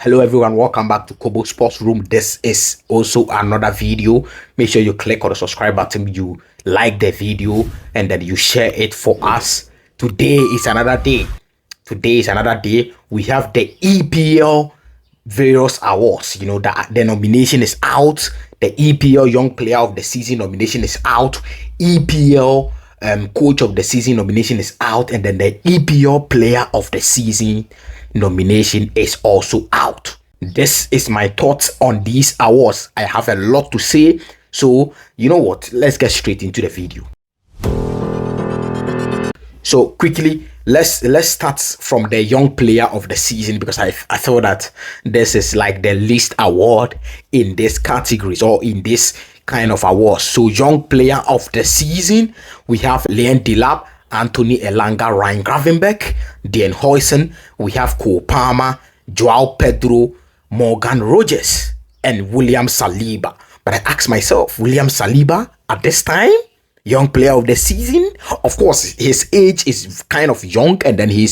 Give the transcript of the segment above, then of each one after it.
Hello everyone, welcome back to Kobo Sports Room. This is also another video. Make sure you click on the subscribe button, you like the video, and then you share it for us. Today is another day. We have the EPL various awards. You know that the nomination is out. The EPL Young Player of the Season nomination is out. EPL Coach of the Season nomination is out, and then the EPL Player of the Season nomination is also out. This is my thoughts on these awards. I have a lot to say, so you know what, let's get straight into the video. So quickly, let's start from the Young Player of the Season, because I thought that this is like the least award in this categories or in this kind of awards. So Young Player of the Season, we have Liam Delap, Anthony Elanga, Ryan Gravenberch, Dean Huijsen, we have Cole Palmer, Joao Pedro, Morgan Rogers, and William Saliba. But I ask myself, William Saliba at this time, Young Player of the Season? Of course, his age is kind of young, and then he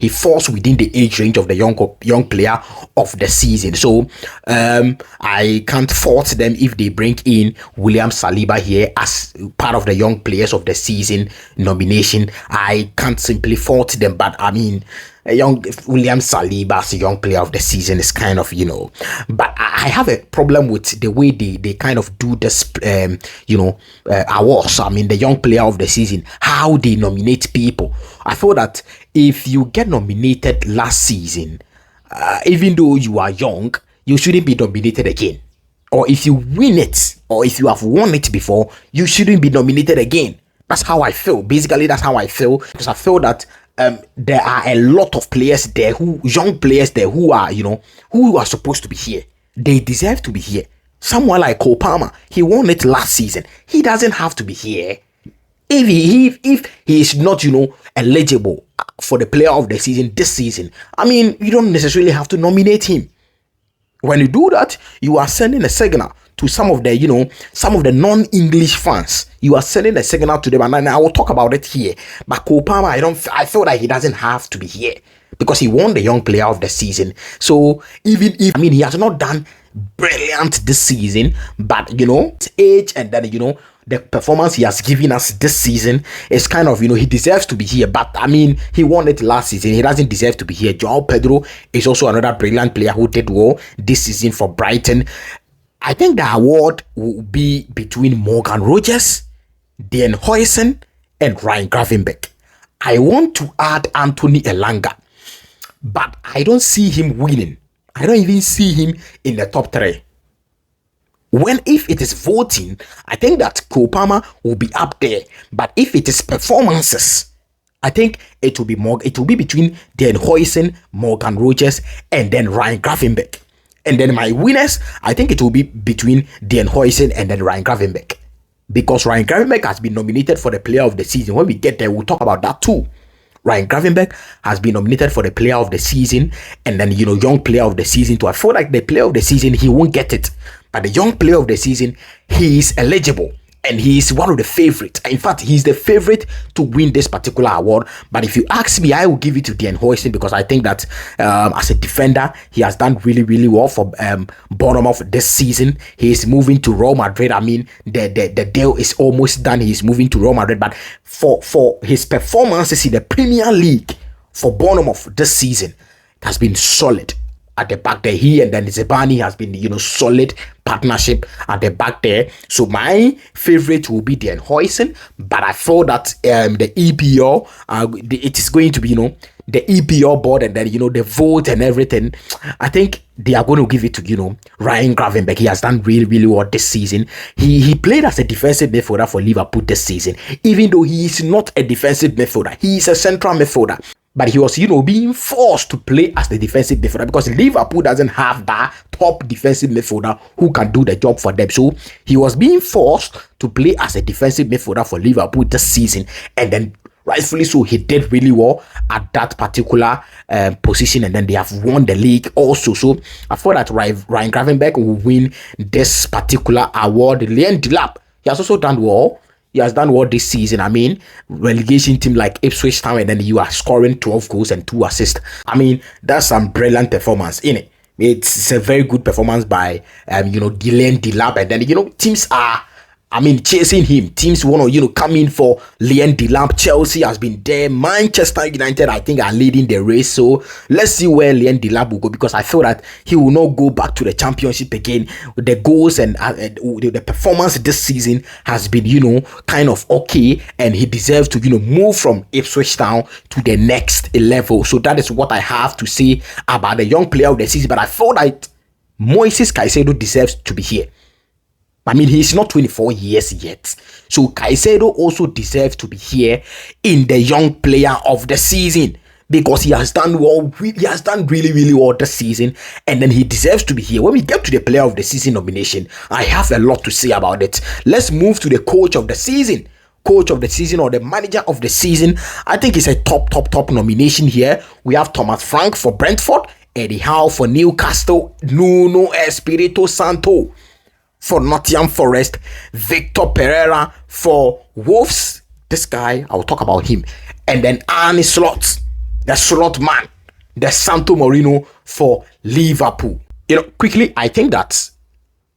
falls within the age range of the young player of the season. So I can't fault them if they bring in William Saliba here as part of the Young Players of the Season nomination. I can't simply fault them, but I mean, William Saliba as a Young Player of the Season is kind of, but I have a problem with the way they kind of do this awards. I mean, the Young Player of the Season, how they nominate people. I feel that if you get nominated last season, even though you are young, you shouldn't be nominated again. Or if you win it, or if you have won it before, you shouldn't be nominated again. That's how I feel. Basically, that's how I feel, because I feel that there are a lot of players there, young players there, who are supposed to be here. They deserve to be here. Someone like Cole Palmer, he won it last season. He doesn't have to be here. If he is not, eligible for the Player of the Season this season, I mean, you don't necessarily have to nominate him. When you do that, you are sending a signal to some of the non-English fans. You are sending a signal to them, and I will talk about it here. But Cole Palmer, I feel like he doesn't have to be here because he won the Young Player of the Season. So even if, he has not done brilliant this season, but his age and then the performance he has given us this season is kind of, he deserves to be here. But he won it last season. He doesn't deserve to be here. Joao Pedro is also another brilliant player who did well this season for Brighton. I think the award will be between Morgan Rogers, Dean Huijsen, and Ryan Gravenberch. I want to add Anthony Elanga, but I don't see him winning. I don't even see him in the top 3. If it is voting, I think that Cole Palmer will be up there. But if it is performances, I think it will be between Dean Huijsen, Morgan Rogers, and then Ryan Gravenberch. And then my winners, I think it will be between Dean Huijsen and then Ryan Gravenberch. Because Ryan Gravenberch has been nominated for the Player of the Season. When we get there, we'll talk about that too. Ryan Gravenberch has been nominated for the Player of the Season, and then Young Player of the Season too. I feel like the Player of the Season, he won't get it, but the Young Player of the Season, he is eligible, and he is one of the favorites. In fact, he's the favorite to win this particular award. But if you ask me, I will give it to Dean Huijsen, because I think that as a defender, he has done really, really well for Bournemouth this season. He is moving to Real Madrid. The deal is almost done. He is moving to Real Madrid. But for his performances in the Premier League for Bournemouth this season, it has been solid. At the back there, he and then Zebani has been, solid partnership at the back there. So my favorite will be Dean Huijsen, but I feel that the EPL, it is going to be, the EPL board, and then the vote and everything. I think they are going to give it to Ryan Gravenberch. He has done really, really well this season. He played as a defensive midfielder for Liverpool this season, even though he is not a defensive midfielder. He is a central midfielder. But he was, being forced to play as the defensive midfielder, because Liverpool doesn't have that top defensive midfielder who can do the job for them. So he was being forced to play as a defensive midfielder for Liverpool this season, and then rightfully so, he did really well at that particular position, and then they have won the league also. So I thought that Ryan Gravenberch will win this particular award. Liam Delap, he has also done well. He has done well this season. Relegation team like Ipswich Town, and then you are scoring 12 goals and 2 assists. That's some brilliant performance, innit? It's a very good performance by Dylan Delap, and then teams are chasing him. Teams want to, come in for Liam Delap. Chelsea has been there. Manchester United, I think, are leading the race. So let's see where Liam Delap will go, because I feel that he will not go back to the championship again. The goals and the performance this season has been, kind of okay, and he deserves to, move from Ipswich Town to the next level. So that is what I have to say about the young player of the season. But I feel that Moises Caicedo deserves to be here. He's not 24 years yet. So Caicedo also deserves to be here in the young player of the season, because he has done well. He has done really, really well this season, and then he deserves to be here. When we get to the player of the season nomination, I have a lot to say about it. Let's move to the coach of the season. Coach of the season, or the manager of the season. I think it's a top nomination here. We have Thomas Frank for Brentford, Eddie Howe for Newcastle, Nuno Espirito Santo for Nottingham Forest, Victor Pereira for Wolves. This guy, I'll talk about him. And then Arne Slot, the slot man, the Santo Moreno for Liverpool. Quickly, I think that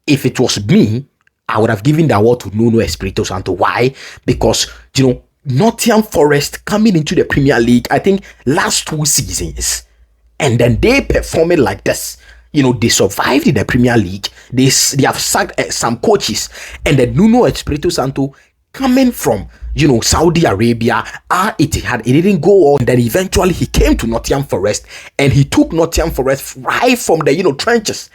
if it was me, I would have given the award to Nuno Espirito Santo. Why? Because, Nottingham Forest coming into the Premier League, I think, last 2 seasons, and then they performing like this. They survived in the Premier League. They have sacked some coaches, and then Nuno Espirito Santo coming from Saudi Arabia, it didn't go on. Then eventually he came to Nottingham Forest, and he took Nottingham Forest right from the trenches.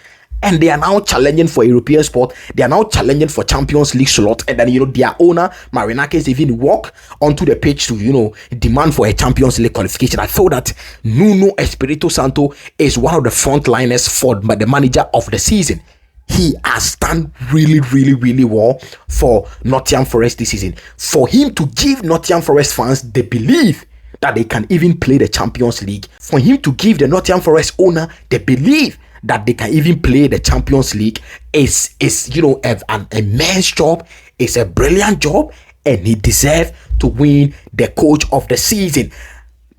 And they are now challenging for European sport. They are now challenging for Champions League slot. And then, their owner, Marinakis, even walk onto the pitch to, demand for a Champions League qualification. I feel that Nuno Espirito Santo is one of the frontliners for the manager of the season. He has done really, really, really well for Nottingham Forest this season. For him to give Nottingham Forest fans the belief that they can even play the Champions League. For him to give the Nottingham Forest owner the belief that they can even play the Champions League is an immense job. It's a brilliant job, and he deserves to win the coach of the season.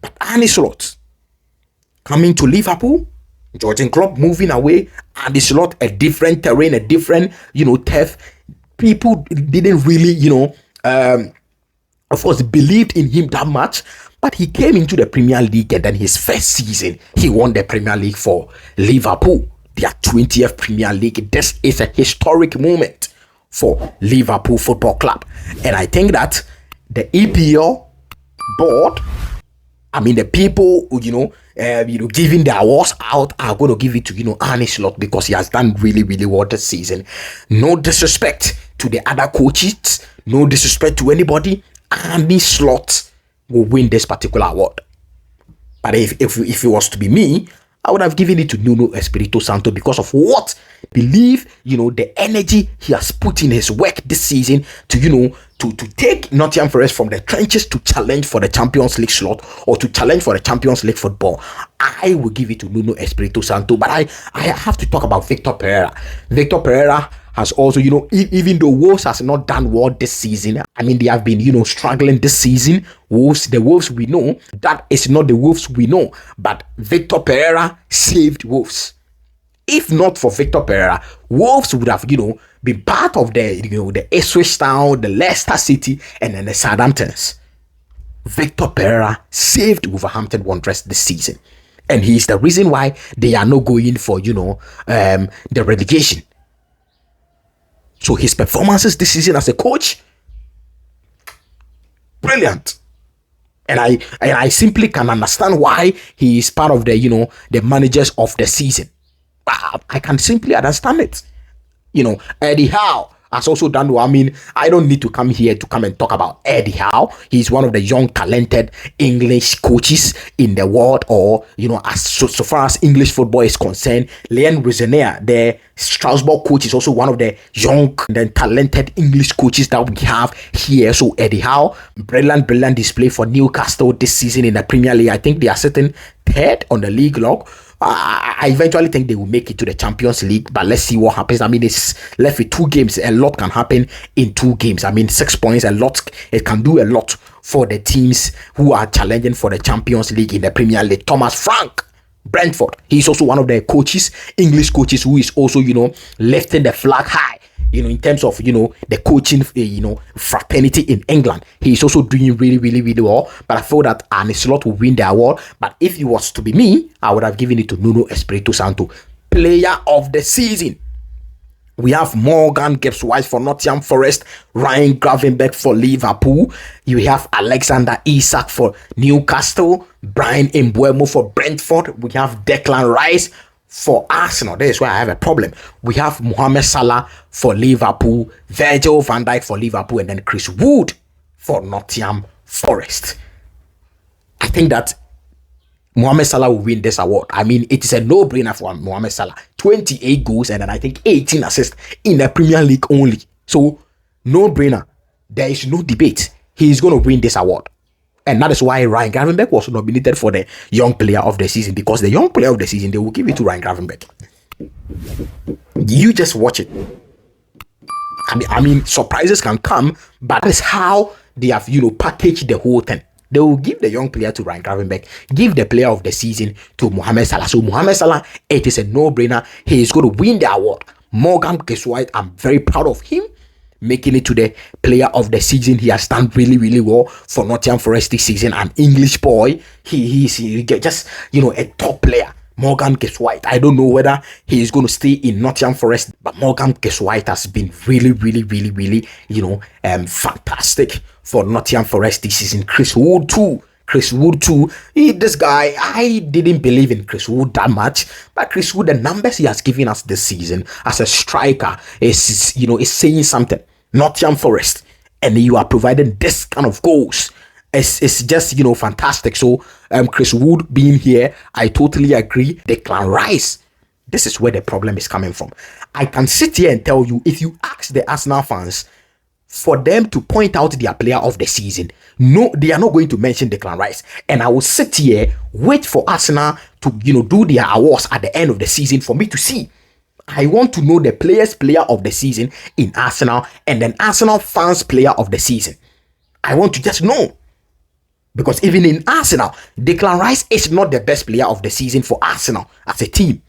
But Arne Slot coming to Liverpool, Jurgen Klopp moving away, Arne Slot, a different terrain, a different turf. People didn't really of course believed in him that much. But he came into the Premier League, and then his first season, he won the Premier League for Liverpool, their 20th Premier League. This is a historic moment for Liverpool Football Club. And I think that the EPL board, the people giving the awards out are going to give it to Arne Slot, because he has done really, really well this season. No disrespect to the other coaches, no disrespect to anybody. Arne Slot will win this particular award. But if it was to be me, I would have given it to Nuno Espirito Santo, because of what the energy he has put in his work this season to take Nottingham Forest from the trenches to challenge for the Champions League slot, or to challenge for the Champions League football. I will give it to Nuno Espirito Santo. But I have to talk about Victor Pereira. Victor Pereira has also, even though Wolves has not done well this season, they have been, struggling this season. The Wolves we know, that is not the Wolves we know. But Victor Pereira saved Wolves. If not for Victor Pereira, Wolves would have, been part of the Ipswich Town, the Leicester City, and then the Southamptons. Victor Pereira saved Wolverhampton Wanderers this season. And he's the reason why they are not going for, the relegation. So his performances this season as a coach, brilliant. And I simply can understand why he is part of the the managers of the season. I can simply understand it. Eddie Howe has also done well. I don't need to come here to come and talk about Eddie Howe. He's one of the young, talented English coaches in the world, or, so far as English football is concerned. Leon Rizanier, the Strasbourg coach, is also one of the young and talented English coaches that we have here. So Eddie Howe, brilliant display for Newcastle this season in the Premier League. I think they are sitting third on the league log. I eventually think they will make it to the Champions League, but let's see what happens. It's left with 2 games. A lot can happen in 2 games. 6 points, it can do a lot for the teams who are challenging for the Champions League in the Premier League. Thomas Frank, Brentford. He's also one of the coaches, English coaches, who is also, lifting the flag high, in terms of, the coaching, fraternity in England. He's also doing really, really, really well. But I feel that Arne Slot will win the award. But if it was to be me, I would have given it to Nuno Espirito Santo, player of the season. We have Morgan Gibbs-White for Nottingham Forest, Ryan Gravenberch for Liverpool. You have Alexander Isak for Newcastle, Brian Mbeumo for Brentford. We have Declan Rice for Arsenal. This is where I have a problem. We have Mohamed Salah for Liverpool, Virgil van Dijk for Liverpool, and then Chris Wood for Nottingham Forest. I think that Mohamed Salah will win this award. I mean, it is a no-brainer for Mohamed Salah. 28 goals and then I think 18 assists in the Premier League only. So, no-brainer. There is no debate. He is going to win this award. And that is why Ryan Gravenberch was nominated for the Young Player of the Season. Because the Young Player of the Season, they will give it to Ryan Gravenberch. You just watch it. I mean, surprises can come, but that is how they have, packaged the whole thing. They will give the young player to Ryan Gravenberch, give the player of the season to Mohamed Salah. So Mohamed Salah, it is a no-brainer. He is going to win the award. Morgan Gibbs-White, I'm very proud of him making it to the player of the season. He has done really, really well for Nottingham Forest this season. An English boy. He's just, a top player. Morgan Gibbs-White. I don't know whether he is going to stay in Nottingham Forest, but Morgan Gibbs-White has been really, really, really, really, fantastic for Nottingham Forest this season. Chris Wood too. This guy, I didn't believe in Chris Wood that much, but Chris Wood, the numbers he has given us this season as a striker is saying something. Nottingham Forest, and you are providing this kind of goals. It's just, fantastic. So, Chris Wood being here, I totally agree. Declan Rice, this is where the problem is coming from. I can sit here and tell you, if you ask the Arsenal fans for them to point out their player of the season, no, they are not going to mention Declan Rice. And I will sit here, wait for Arsenal to, do their awards at the end of the season for me to see. I want to know the player of the season in Arsenal, and then Arsenal fans player of the season. I want to just know. Because even in Arsenal, Declan Rice is not the best player of the season for Arsenal as a team.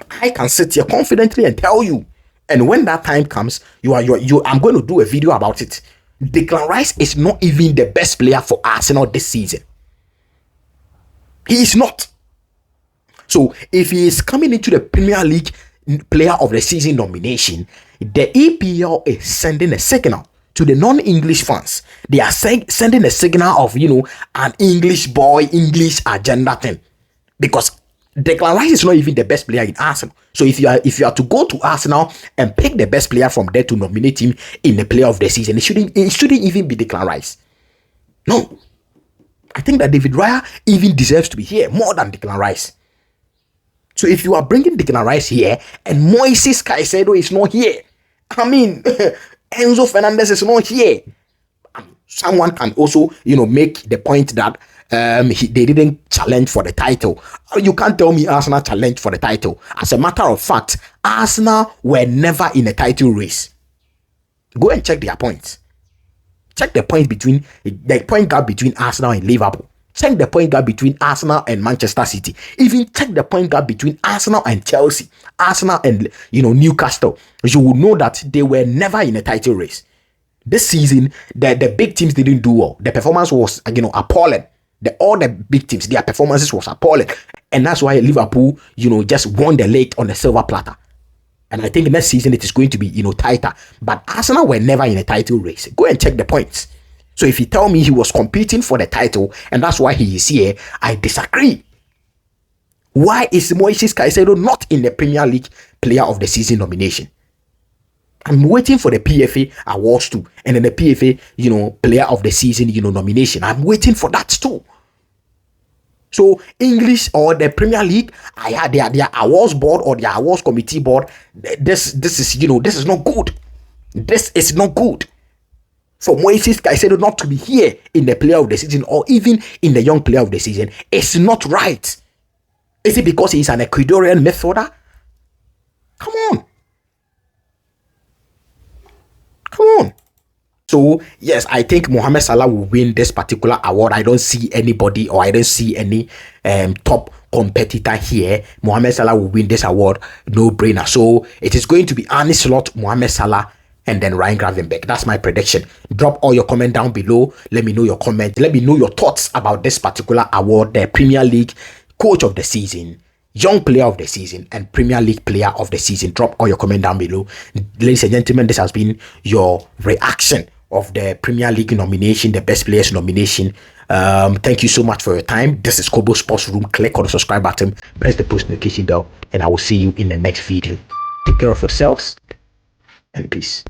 I can sit here confidently and tell you. And when that time comes, I'm going to do a video about it. Declan Rice is not even the best player for Arsenal this season. He is not. So if he is coming into the Premier League player of the season nomination, the EPL is sending a signal to the non-English fans. They are sending a signal of, an English boy, English agenda thing. Because Declan Rice is not even the best player in Arsenal. So if you are to go to Arsenal and pick the best player from there to nominate him in the player of the season, it shouldn't even be Declan Rice. No. I think that David Raya even deserves to be here more than Declan Rice. So if you are bringing Declan Rice here and Moises Caicedo is not here, I mean, Enzo Fernandez is not here. Someone can also, make the point that they didn't challenge for the title. You can't tell me Arsenal challenged for the title. As a matter of fact, Arsenal were never in a title race. Go and check their points. Check the point gap between Arsenal and Liverpool. Check the point gap between Arsenal and Manchester City. Even check the point gap between Arsenal and Chelsea. Arsenal and Newcastle. You will know that they were never in a title race. This season, the big teams didn't do well. The performance was appalling. All the big teams, their performances was appalling. And that's why Liverpool, just won the league on the silver platter. And I think next season it is going to be, tighter. But Arsenal were never in a title race. Go and check the points. So if you tell me he was competing for the title and that's why he is here, I disagree. Why is Moises Caicedo not in the Premier League Player of the Season nomination? I'm waiting for the PFA awards too, and then the PFA, Player of the Season, nomination. I'm waiting for that too. So English or the Premier League, I had their awards board or their awards committee board. This is not good. This is not good. For Moises Caicedo not to be here in the Player of the Season or even in the Young Player of the Season, it's not right. Is it because he's an Ecuadorian midfielder? Come on. So yes, I think Mohamed Salah will win this particular award. I don't see anybody, or I don't see any top competitor here. Mohamed Salah will win this award, no brainer. So it is going to be Arne Slot, Mohamed Salah, and then Ryan Gravenberch. That's my prediction. Drop all your comment down below. Let me know your comment. Let me know your thoughts about this particular award, the Premier League Coach of the Season, Young Player of the Season, and Premier League Player of the Season. Drop all your comment down below. Ladies and gentlemen, this has been your reaction of the Premier League nomination, the Best Players nomination. Thank you so much for your time. This is Kobo Sports Room. Click on the subscribe button, press the post notification bell, and I will see you in the next video. Take care of yourselves, and peace.